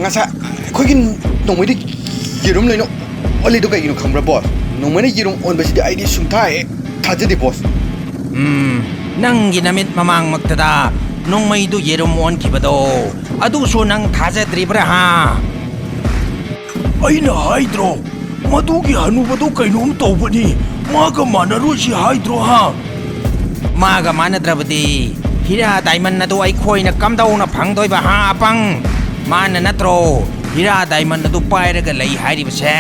ngasa khoi nongmai di yerum leino oli do kai no khambra boss nongmai na yerum on basi di id sum thai thaje di boss nang ginamit mamang magtada nongmai du yerum on kibado adu so nang thaje dribra ha aina haidro madugi hanubado kainom tawbani maga manarusi haidro ha maga manadrabadi hira diamond adu ai khoina kamdauna phangdoi ba ha apang mana natro hira diamond adu pairaga lei hairi base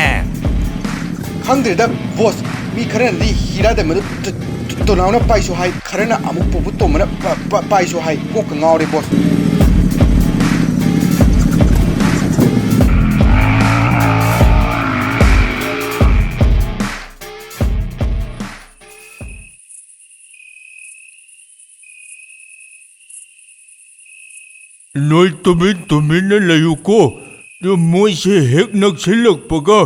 khangdre da boss mi kharan di hira da madu to nauna pai so hai kharana amu pobu to mana pai so hai ko ka ngawre boss Noi tumin na layo ko. Moi se hek nagsilak paga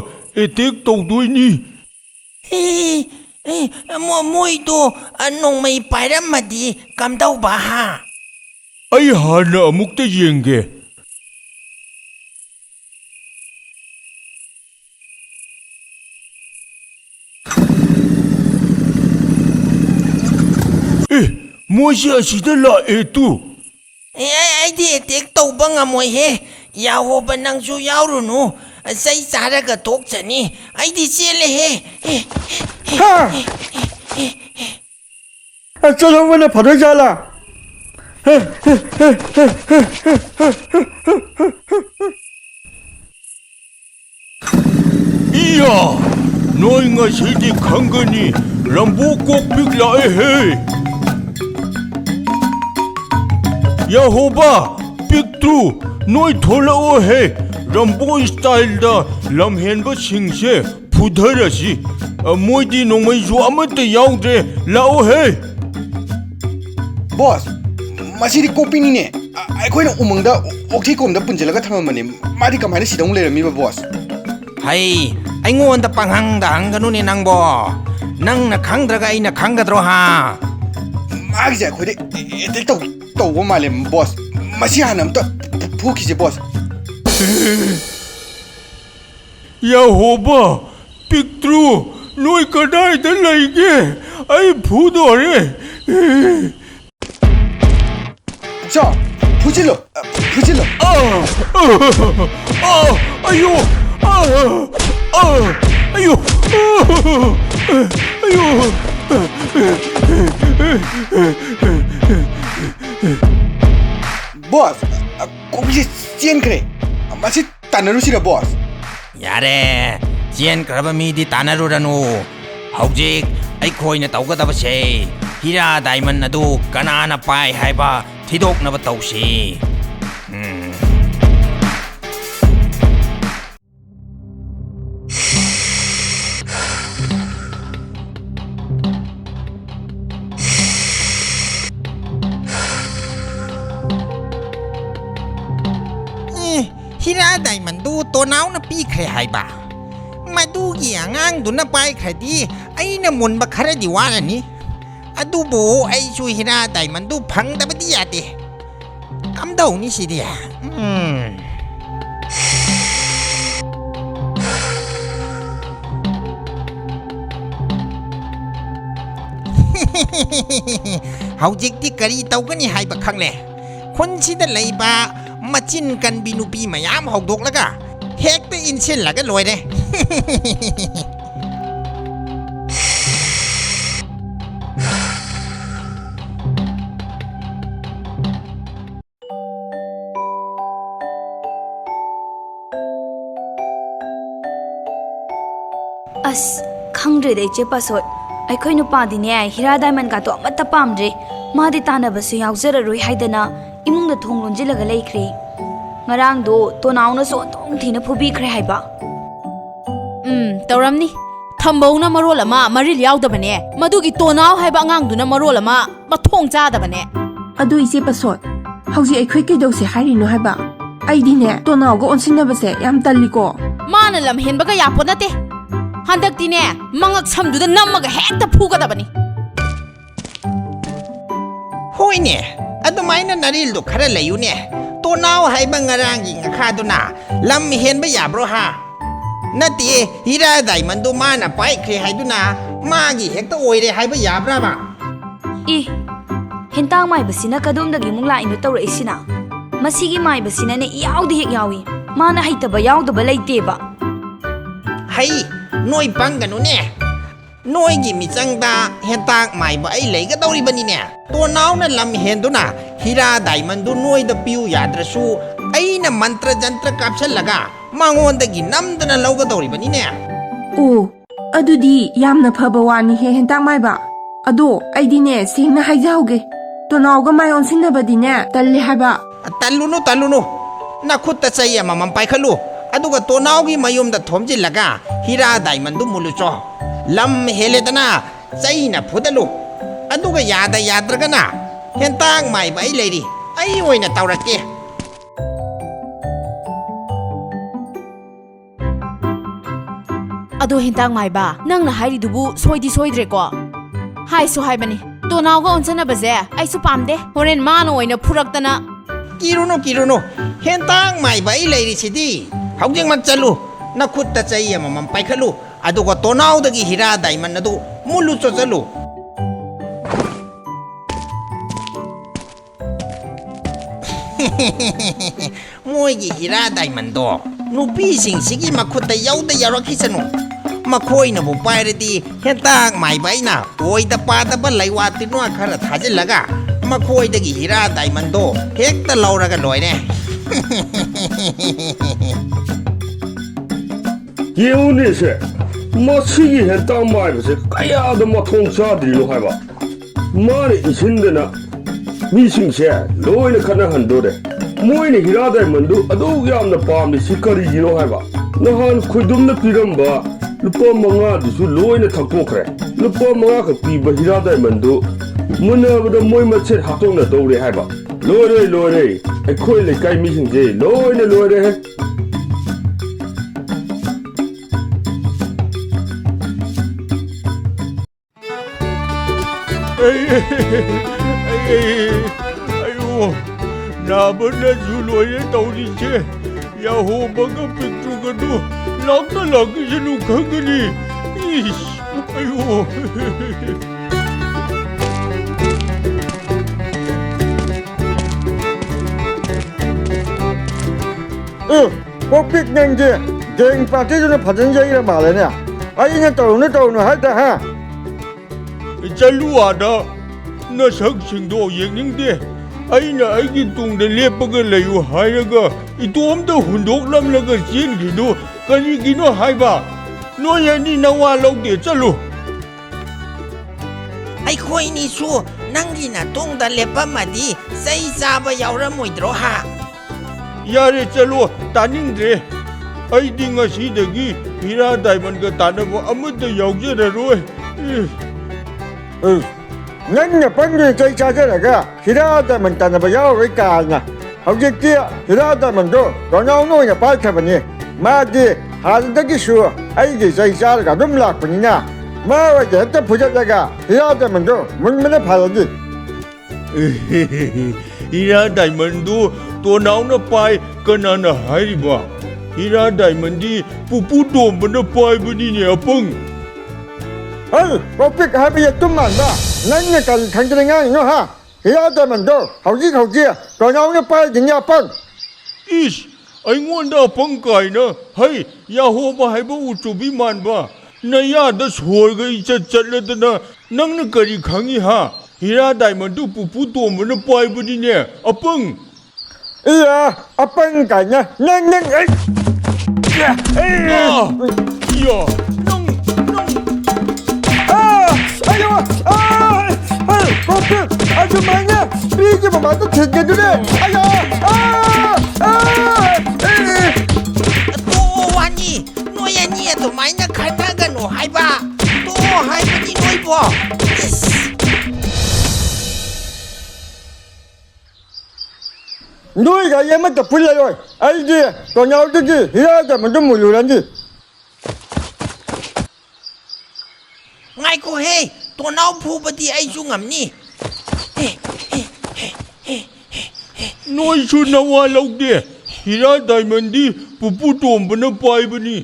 etek tawdoy ni. Moi to anong may pairamadi kamdaw ba ha? Ay hana amuk ta yenge. Moi se asida la etu. Ai di tek tau ba ngamoy he yaho ba nang su yaurunu sai saraga tok chani ai di chele he चलो मैंने फटे जाला Iya, noi nga sidi khangani rambu kok bigla he. Yahoba, pictru, noi thola o he. Rambu style da lamhen ba singse pudharasi. Moi di nomai zo amate yaudre lao he. boss masi di kopi ni ne ai khoi na umang da okthi kom da punjala ga thama mane madi kamai na sidong le mi ba boss hai ai ngon da panghang da hanganu ni nangbo nang na khangdraga ai na khangadro ha magi ja khoi de etek tau ba male boss masi hanam ta phuki je boss Yahoba, pictru, noi kadai da laige. Ai phudore. 자 부질러 아유, 아유, boss kopi chen kre masi tanaru sira boss yare chen kraba mi di tanaru ranu haujik ai khoina tawgadaba se hira diamond adu kanana pai haiba thidoknaba tawsi hira diamond du to naw na pi khre haiba madu gi angang du na pai khadi aina mun ba khare di wana ni adu bo ai chu hira diamond du phang da badi yate kam dau ni si dia haujik ti kari tawgani haiba khangle khun sida leiba machin kan binupi mayam hogdok laga hekta insil laga loire as khangre de che pasot ai khoi nu pa di ne hira diamond ka to amata pamdre ma di tana basu yaujara roi haidana imung da thong lonji laga leikre ngarang do to naw na so tong thina phubi khre haiba tawramni thambau na marol ama maril yaudabane madugi to naw haiba ngang du na marol ama mathong cha dabane adu ise pasot hauji ai khoi ke dose hari no haiba ai di ne to naw go onsinna base yam talliko mana lam hen baga yapo nate handak ti ne mangak samdu da namaga hekta phuga dabani hoine adumaina naril do khara layune to ตัวนาวให้บังงารางยิงข้าตุนาลำเห็นไปอย่าบรฮะนาตีฮิราไดมันดูมาน่ะไปเคยให้ตุนามากี่เฮกตะโอยได้ให้ไปอย่าบระบะ E ꯍꯦꯟꯇꯥꯡ ꯃꯥꯏꯕꯁꯤꯅ ꯀꯗꯣꯝꯗꯒꯤ ꯑꯃꯨꯛ ꯂꯥꯛꯏꯅꯣ ꯇꯧꯔꯛꯏꯁꯤꯅ ꯃꯁꯤꯒꯤ ꯃꯥꯏꯕꯁꯤꯅꯅꯦ ꯏꯌꯥꯎꯗ ꯍꯦꯛ ꯌꯥꯎꯏ ꯃꯥꯅ ꯍꯩꯇꯕ ꯌꯥꯎꯗꯕ ꯂꯩꯇꯦꯕ ꯍꯩ ꯅꯣꯏ ꯄꯪꯒꯅꯨꯅꯦ ꯅꯣꯏꯒꯤ ꯃꯤꯆꯪꯗ ꯍꯦꯟꯇꯥꯛ ꯃꯥꯏꯕ ꯑꯩ ꯂꯩꯒꯗꯧꯔꯤꯕꯅꯤꯅꯦ ꯇꯣꯅꯥꯎꯅ ꯂꯝ ꯍꯦꯟꯗꯨꯅ ꯍꯤꯔꯥ ꯗꯥꯏꯃꯟꯗꯨ ꯅꯣꯏꯗ ꯄꯤꯌꯨ ꯌꯥꯗ꯭ꯔꯁꯨ ꯑꯩꯅ ꯃꯟꯇ꯭ꯔ ꯖꯟꯇ꯭ꯔ ꯀꯥꯞꯁꯜꯂꯒ ꯃꯉꯣꯟꯗꯒꯤ ꯅꯝꯗꯅ ꯂꯧꯒꯗꯧꯔꯤꯕꯅꯤꯅꯦ ꯑꯣ ꯑꯗꯨꯗꯤ ꯌꯥꯝꯅ ꯐꯕ ꯋꯥꯅꯤꯍꯦ ꯍꯦꯟꯇꯥꯛ ꯃꯥꯏꯕ ꯑꯗꯣ ꯑꯩꯗꯤꯅꯦ ꯁꯦꯡꯅ ꯍꯥꯏꯖꯍꯧꯒꯦ ꯇꯣꯅꯥꯎꯒ ꯃꯥꯏ ꯑꯣꯟꯁꯤꯟꯅꯕꯗꯤꯅꯦ ꯇꯜꯂꯦ ꯍꯥꯏꯕ ꯇꯜꯂꯨꯅꯨ ꯅꯈꯨꯠꯇ ꯆꯩ ꯑꯃꯃꯝ ꯄꯥꯏꯈꯠꯂꯨ ꯑꯗꯨꯒ ꯇꯣꯅꯥꯎꯒꯤ ꯃꯌꯨꯝꯗ ꯊꯣꯝꯖꯤꯜꯂꯒ ꯍꯤꯔꯥ ꯗꯥꯏꯃꯟꯗꯨ ꯃꯨꯜꯂꯨꯆꯣ ꯂꯝ ꯍꯦꯜꯂꯦꯗꯅ ꯆꯩꯅ ꯐꯨꯗꯠꯂꯨ ꯑꯗꯨꯒ ꯌꯥꯗ꯭ꯔꯒꯅ ꯍꯦꯟꯇꯥꯛ ꯃꯥꯏꯕ ꯑꯩ ꯂꯩꯔꯤ ꯑꯩ ꯑꯣꯏꯅ ꯇꯧꯔꯛꯀꯦ ꯑꯗꯣ ꯍꯦꯟꯇꯥꯛ ꯃꯥꯏꯕ ꯅꯪꯅ ꯍꯥꯏꯔꯤꯗꯨꯕꯨ ꯁꯣꯏꯗꯤ ꯁꯣꯏꯗ꯭ꯔꯦꯀꯣ ꯍꯥꯏꯁꯨ ꯍꯥꯏꯕꯅꯤ ꯇꯣꯅꯥꯎꯒ ꯑꯣꯟꯁꯤꯟꯅꯕꯁꯦ ꯑꯩꯁꯨ ꯄꯥꯝꯗꯦ ꯍꯣꯔꯦꯟ ꯃꯥꯅ ꯑꯣꯏꯅ ꯐꯨꯔꯛꯇꯅ ꯀꯤꯔꯨꯅꯨ ꯍꯦꯟꯇꯥꯛ ꯃꯥꯏꯕ ꯑꯩ ꯂꯩꯔꯤꯁꯤꯗꯤ ꯍꯧꯖꯤꯛꯃꯛ ꯆꯠꯂꯨ ꯅꯈꯨꯠꯇ ꯆꯩ ꯑꯃꯃꯝ ꯄꯥꯏꯈꯠꯂꯨ ꯑꯗꯨꯒ ꯇꯣꯅꯥꯎꯗꯒꯤ ꯍꯤꯔꯥ ꯗꯥꯏꯃꯟ ꯑꯗꯨ ꯃꯨꯜꯂꯨ ꯆꯠꯂꯨ ꯃꯣꯏꯒꯤ ꯍꯤꯔꯥ ꯗꯥꯏꯃꯟꯗꯣ ꯅꯨꯄꯤꯁꯤꯡꯁꯤꯒꯤ ꯃꯈꯨꯠꯇ ꯌꯥꯎꯔꯛꯈꯤꯁꯅꯨ ꯃꯈꯣꯏꯅꯕꯨ ꯄꯥꯏꯔꯗꯤ ꯍꯦꯟꯇꯥꯛ ꯃꯥꯏꯕ ꯑꯩꯅ ꯑꯣꯏꯗ ꯄꯥꯗꯕ ꯂꯩꯋꯥ ꯇꯤꯟꯋꯥ ꯈꯔ ꯊꯥꯖꯤꯜꯂꯒ ꯃꯈꯣꯏꯗꯒꯤ ꯍꯤꯔꯥ ꯗꯥꯏꯃꯟꯗꯣ ꯍꯦꯛꯇ ꯂꯧꯔꯒ ꯂꯣꯏꯔꯦ ꯌꯦꯡꯉꯨꯅꯦꯁꯦ ꯃꯁꯤꯒꯤ ꯍꯦꯟꯇꯥꯛ ꯃꯥꯏꯕꯁꯦ ꯀꯌꯥꯗ ꯃꯊꯣꯡ ꯆꯥꯗ꯭ꯔꯤꯅꯣ ꯍꯥꯏꯕ ꯃꯥꯅ ꯏꯟꯁꯤꯟꯗꯅ ꯃꯤꯁꯤꯡꯁꯦ ꯂꯣꯏꯅ ꯈꯠꯅꯍꯟꯗꯣꯔꯦ ꯃꯣꯏꯅ ꯍꯤꯔꯥ ꯗꯥꯏꯃꯟꯗꯨ ꯑꯗꯨꯛ ꯌꯥꯝꯅ ꯄꯥꯝꯂꯤꯁꯤ ꯀꯔꯤꯒꯤꯅꯣ ꯍꯥꯏꯕ ꯅꯍꯥꯟ ꯈꯣꯏꯗꯨꯝꯅ ꯄꯤꯔꯝꯕ ꯂꯨꯄꯥ 5ꯗꯨꯁꯨ ꯂꯣꯏꯅ ꯊꯛꯇꯣꯛꯈ꯭ꯔꯦ ꯂꯨꯄꯥ 5ꯈꯛ ꯄꯤꯕ ꯍꯤꯔꯥ ꯗꯥꯏꯃꯟꯗꯨ ꯃꯨꯟꯅꯕꯗ ꯃꯣꯏ ꯃꯁꯦꯟ ꯍꯥꯠꯇꯣꯛꯅꯗꯧꯔꯦ ꯍꯥꯏꯕ ꯂꯣꯏꯔꯦ ꯑꯩꯈꯣꯏ ꯂꯩꯀꯥꯏ ꯃꯤꯁꯤꯡꯁꯦ ꯂꯣꯏꯅ ꯂꯣꯏꯔꯦ 아유, 나보다 줄로에 떠오르지. 야호바가 백두가도 락달락이시는 강근이. 이씨, 아유. 꼭픽 냉지 갱 파티주는 받은 적이란 말이냐 아이는 떠오는 할때 하 짤루와다. 나 석싱도 얘기인데 아이나 아이기 뚱데 레빠가 레유 하야가 이 도움도 훈독람라가 지엔기도 까지기노 하이바 너야니 나와 럭데 짤루 ไอ้คุยนี่สู้นั่งที่น่ะตรงตะเล็บปะมาดีใส่ซาบะยาวระมวยตรอฮะ 야래 짤루 따닝데 아이딩아 시대기 히라 다이먼가 따나고 아무도 역제래로 nhanh bắn chơi cha cái này cả khi đó tại mình tận là bây giờ với cả nè học gì kia khi đó tại mình đâu có nhau nuôi nhà ba cái này mà đi hà đến cái sữa ấy gì chơi cha là cả đúng lạc mình nha mà bây giờ cái phụ trợ cái khi đó tại mình đâu mình nó phải là gì 히라 다이먼도 또 나오나 빠이 그나나 하이리바 히라 다이먼디 뿌뿌도 뭐나 빠이 분이냐 뻥 có biết hai bây giờ chúng mình đó nhanh như cần thành cái ngang nhau ha khi đó tại mình đâu học gì có nhau nó bay thì nhà băng 이씨 아이고나 뻥까이나 하이 야호바 하이바 우쭈비만 봐 나야 너 소리가 이제 잘라드나 낭는 거리 강이하 히라 다이먼도 뿌뿌도 뭐나 빠이 분이냐 뻥 이야 băng cả nha nhanh ấy 야 có biết chú mày nhá đi cho mà tôi thiệt cái đấy ai da 또 왔니? 너야 니도 많이 나가는 너 하이바 또 하이바니 너이 봐 nuôi cái em mất tập phun lại rồi ai gì còn nhau cái gì thì ra mình cho mùi lùi làm gì ngay cô hey 또 나우 푸버디 아이 중암니 ꯅꯣꯏꯁꯨ ꯅꯋꯥ ꯂꯧꯗꯦ ꯍꯤꯔꯥ ꯗꯥꯏꯃꯟꯗꯤ ꯄꯨꯄꯨ ꯇꯣꯝꯕꯅ ꯄꯥꯏꯕꯅꯤ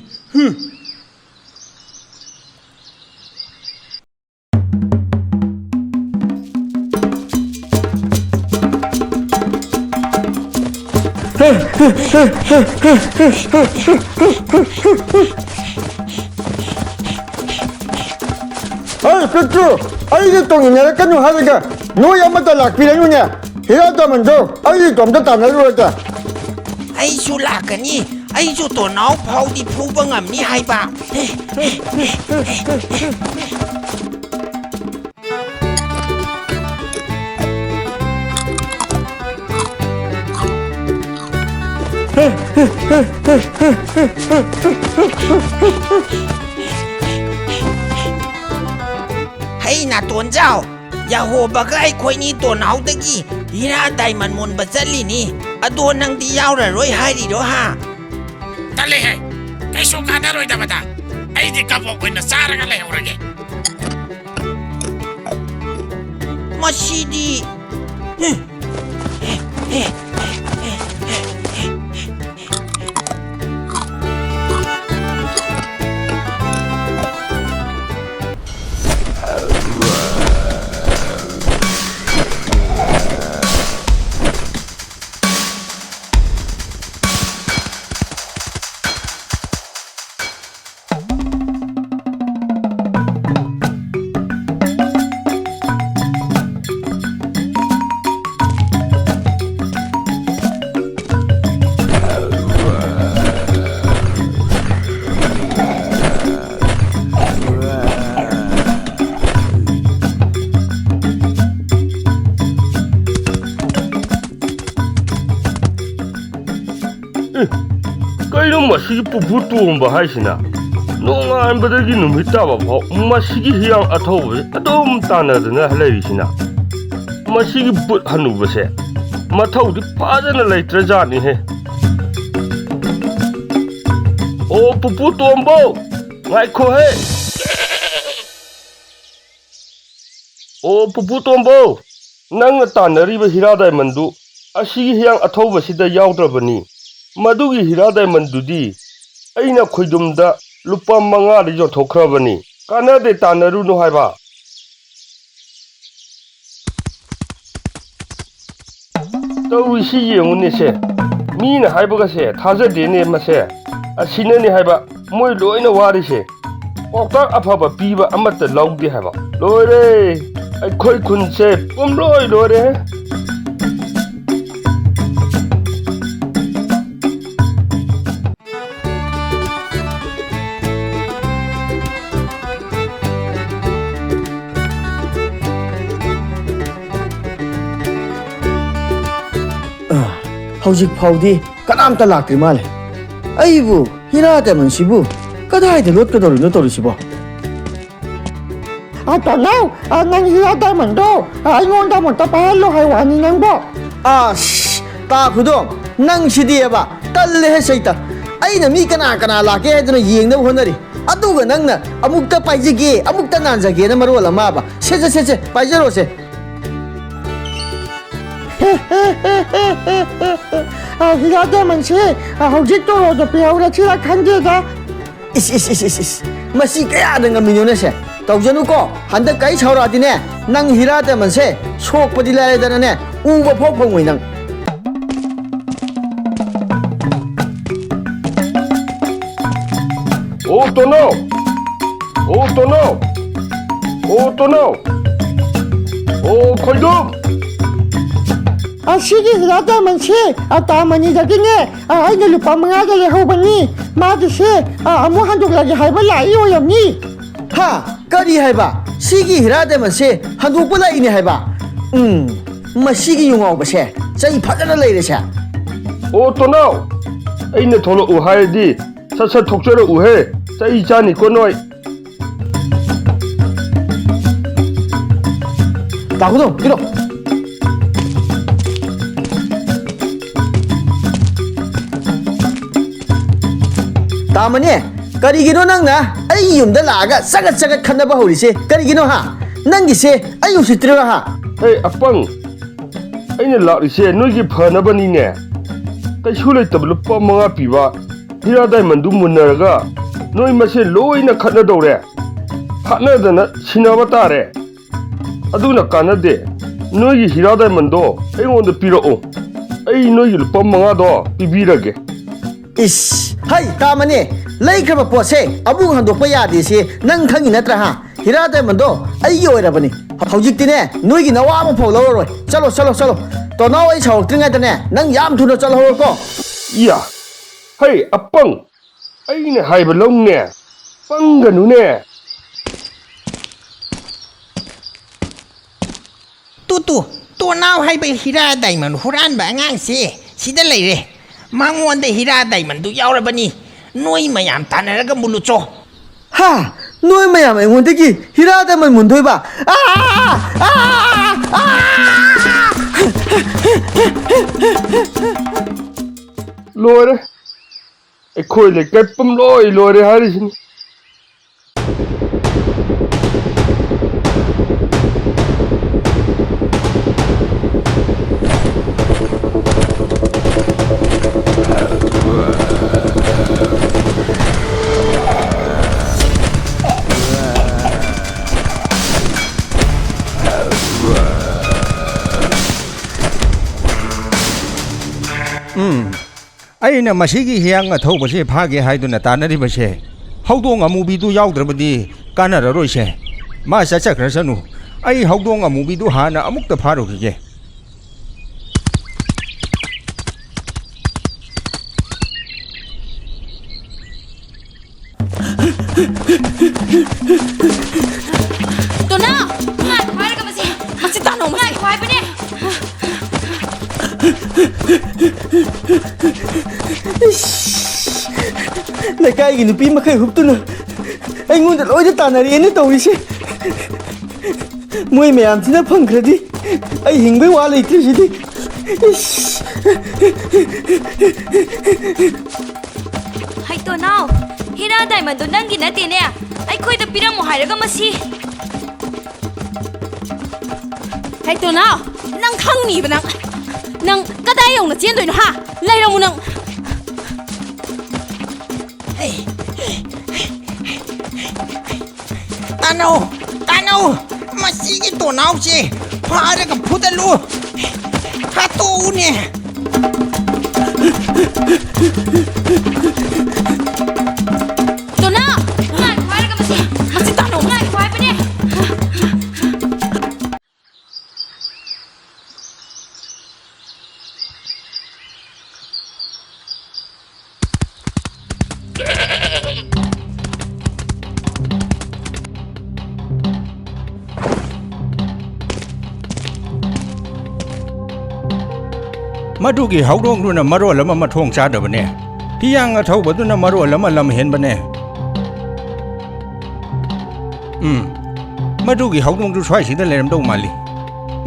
Hey, Petru, ai tong ne kan nu ha ga. No ya ma ta lak pi nu ne. Hira da man do, ai tom da ta na ru ga. ไอ้ชูลากกันนี่ไอ้ชูตัวน้องเผาดิพูบังอ่ำนี่ให้บ่า ให้น่ะตัวเจ้าอย่าโหบกไอ้คอยนี่ตัวหนาวตะกี้ฮีราไดมันมนบัจลีนี่อตัวนังที่ยาวระร้อยให้ดีด้วยฮะ Dale, hey. Que eso ganaro y tabata. Ahí de capo con la sara que le orege. มาชีดีKairo masigi pupu tuomba haisina. Nongan badagi numita ba phau masigi hiyang athobe adom tanadana halaisina. Masigi but hanuba se. Mathau di phajana leitra jani he. O pupu tuombo ngai kho he. O pupu tuombo nang tanari ba hira diamond asigi hiyang athoba sida yawdrabani. Madugi hira diamond dudi aina khoidumda lupa manga ri jo thokhrabani kana de tanaru no haiba to isi yenguni se mina haiba ga se thaja de ne ma se asine ni haiba moi loina wari se okta afaba piba amata lawdi haiba lore ai khoi khun se pum loi lore Hojik phawdi kanam ta lak tri male. Ai bu hira da man sibu. Kadai de lot ka dor no tor sibo. Ta now, nang hira da man do. Ai ngon da mon ta pa lo hai wa ni nang bo. Ta khudong nang sidi ba. Talle he saita. Ai na mi kana kana la ke de yeng da honari. Adu ga nang na amuk ta pai jige, amuk ta nan jage na maro la ma ba. Se pai jaro se. Hira diamond se hojik to ro da piaura chira khanje da is masi kaya da ngamino ne se tawjanu ko handa kai chhaura di ne nang hira diamond se sok padi la da ne u ba phok phong oi nang Oh tono oh khoidum Asigi hira diamond se ta mani da ne ai ne lupa manga ga le ho bani ma di se amu handuk la ge hai ba lai yo yam ni ha kari hai ba sigi hira diamond se handuk ba lai ni hai ba masigi yungau ba se chai phajana lai re se Oh tono aina tholo u haidi sat thokchero u he chai chani ko noi ta khudong kiro Tamane, karigino nang na, ay yung dalaga, sagat khana ba huli se, karigino ha, nang gise, ay yung sitro ha. Hey apang ꯑꯩꯅ ꯂꯥꯛꯂꯤꯁꯦ ꯅꯣꯏꯒꯤ ꯐꯅꯕꯅꯤꯅꯦ ꯀꯩꯁꯨ ꯂꯩꯇꯕ ꯂꯨꯄꯥ 5 ꯄꯤꯕ ꯍꯤꯔꯥ ꯗꯥꯏꯃꯟꯗꯨ ꯃꯨꯟꯅꯔꯒ ꯅꯣꯏ ꯃꯁꯦꯟ ꯂꯣꯏꯅ ꯈꯠꯅꯗꯧꯔꯦ ꯈꯠꯅꯗꯅ ꯁꯤꯟꯅꯕ ꯇꯥꯔꯦ ꯑꯗꯨꯅ ꯀꯥꯟꯅꯗꯦ ꯅꯣꯏꯒꯤ ꯍꯤꯔꯥ ꯗꯥꯏꯃꯟꯗꯣ ꯑꯩꯉꯣꯟꯗ ꯄꯤꯔꯛꯑꯣ ꯑꯩ ꯅꯣꯏꯒꯤ ꯂꯨꯄꯥ 5ꯗꯣ ꯄꯤꯕꯤꯔꯒꯦ 이씨, 하이, 까마니, 레이크바 포세, 아부 한독바 야디시, 난 강이 나트라하, 히라데만도, 아이기 오이라버니, 하우직디네, 너희기 나와 아무 포 러러로이, 짤로, 또 나와이 차옥 등하더네, 난 얌투너 짤로 하고, 이야 하이 아빵 아이네 하이바 롱네 빵가 누네 또 나우 하이바 히라 다이먼 후란 방앙시 시다 레이레 망원데 히라 다이먼도 야오라버니 노이 마얌 타나라가 물루초 하, 너희 마야마 응원대기, 히라데만 문도해봐, 로이레 에코일레 깨쁨 로이레 하리신 ꯑꯩꯅ ꯃꯁꯤꯒꯤ ꯍꯤꯌꯥꯡ ꯑꯊꯧꯕꯁꯦ ꯐꯥꯒꯦ ꯍꯥꯏꯗꯨꯅ ꯇꯥꯟꯅꯔꯤꯕꯁꯦ ꯍꯧꯗꯣꯡ ꯑꯃꯨꯕꯤꯗꯨ ꯌꯥꯎꯗ꯭ꯔꯕꯗꯤ ꯀꯥꯟꯅꯔꯔꯣꯏꯁꯦ ꯃꯥ ꯆꯠꯆꯈ꯭ꯔꯁꯅꯨ ꯑꯩ ꯍꯧꯗꯣꯡ ꯑꯃꯨꯕꯤꯗꯨ ꯍꯥꯟꯅ ꯑꯃꯨꯛꯇ ꯐꯥꯔꯨꯈꯤꯒꯦ 도나! 하이가 마시! 마시 따노 마시! 하이버네! lekai gini pi makai hup tu na, ai ngun dah loi dah tanah ini tahu ni sih, mui meyam sih na phang kerdi, ai hing bai wala itu sih di, hai to now hira diamond do nangi na tine ai khoi da piram mo hairaga masi hai to na nang khang ni ba nang kadai yong na chen doi no ha lai rong mu nang तानो मसीगी तो नाव से फारगा फुदलु हातोने 도나! 하이가 마시 따노 마시 하이버네 ꯃꯗꯨꯒꯤ ꯍꯧꯗꯣꯡꯗꯨꯅ ꯃꯔꯣꯜ ꯑꯃ ꯃꯊꯣꯡ ꯆꯥꯗꯕꯅꯦ ꯍꯤꯌꯥꯡ ꯑꯊꯧꯕꯗꯨꯅ ꯃꯔꯣꯜ ꯑꯃ ꯂꯝ ꯍꯦꯟꯕꯅꯦ ꯃꯗꯨꯒꯤ ꯍꯧꯗꯣꯡꯗꯨ ꯁ꯭ꯋꯥꯏꯁꯤꯗ ꯂꯩꯔꯝꯗꯧ ꯃꯥꯜꯂꯤ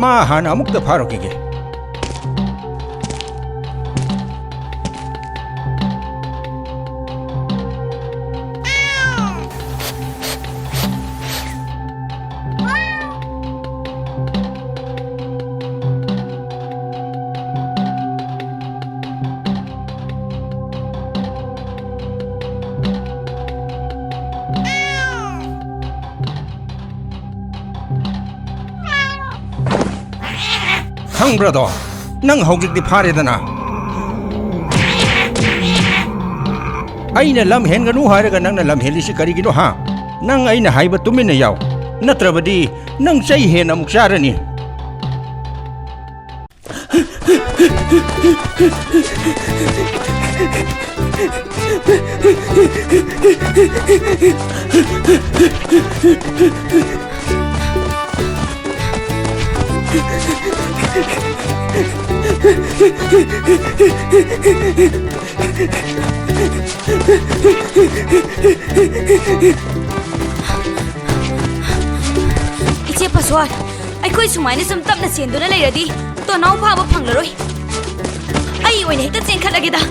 ꯃꯥ ꯍꯥꯟꯅ ꯑꯃꯨꯛꯇ ꯐꯥꯔꯨꯈꯤꯒꯦ ꯈꯪꯕ꯭ꯔꯗꯣ ꯅꯪ ꯍꯧꯖꯤꯛꯇꯤ ꯐꯥꯔꯦꯗꯅ ꯑꯩꯅ ꯂꯝ ꯍꯦꯟꯒꯅꯨ ꯍꯥꯏꯔꯒ ꯅꯪꯅ ꯂꯝ ꯍꯦꯜꯂꯤꯁꯤ ꯀꯔꯤꯒꯤꯅꯣ ꯍꯥ ꯅꯪ ꯑꯩꯅ ꯍꯥꯏꯕ ꯇꯨꯃꯤꯟꯅ ꯌꯥꯎ ꯅꯠꯇ꯭ꯔꯕꯗꯤ ꯅꯪ ꯆꯩ ꯍꯦꯟꯅ ꯑꯃꯨꯛ ꯆꯥꯔꯅꯤ iche paswar ai khoi sumaina sum tapna senduna leiradi to naw phaba phanglaroi ai oine hekta chen khalage da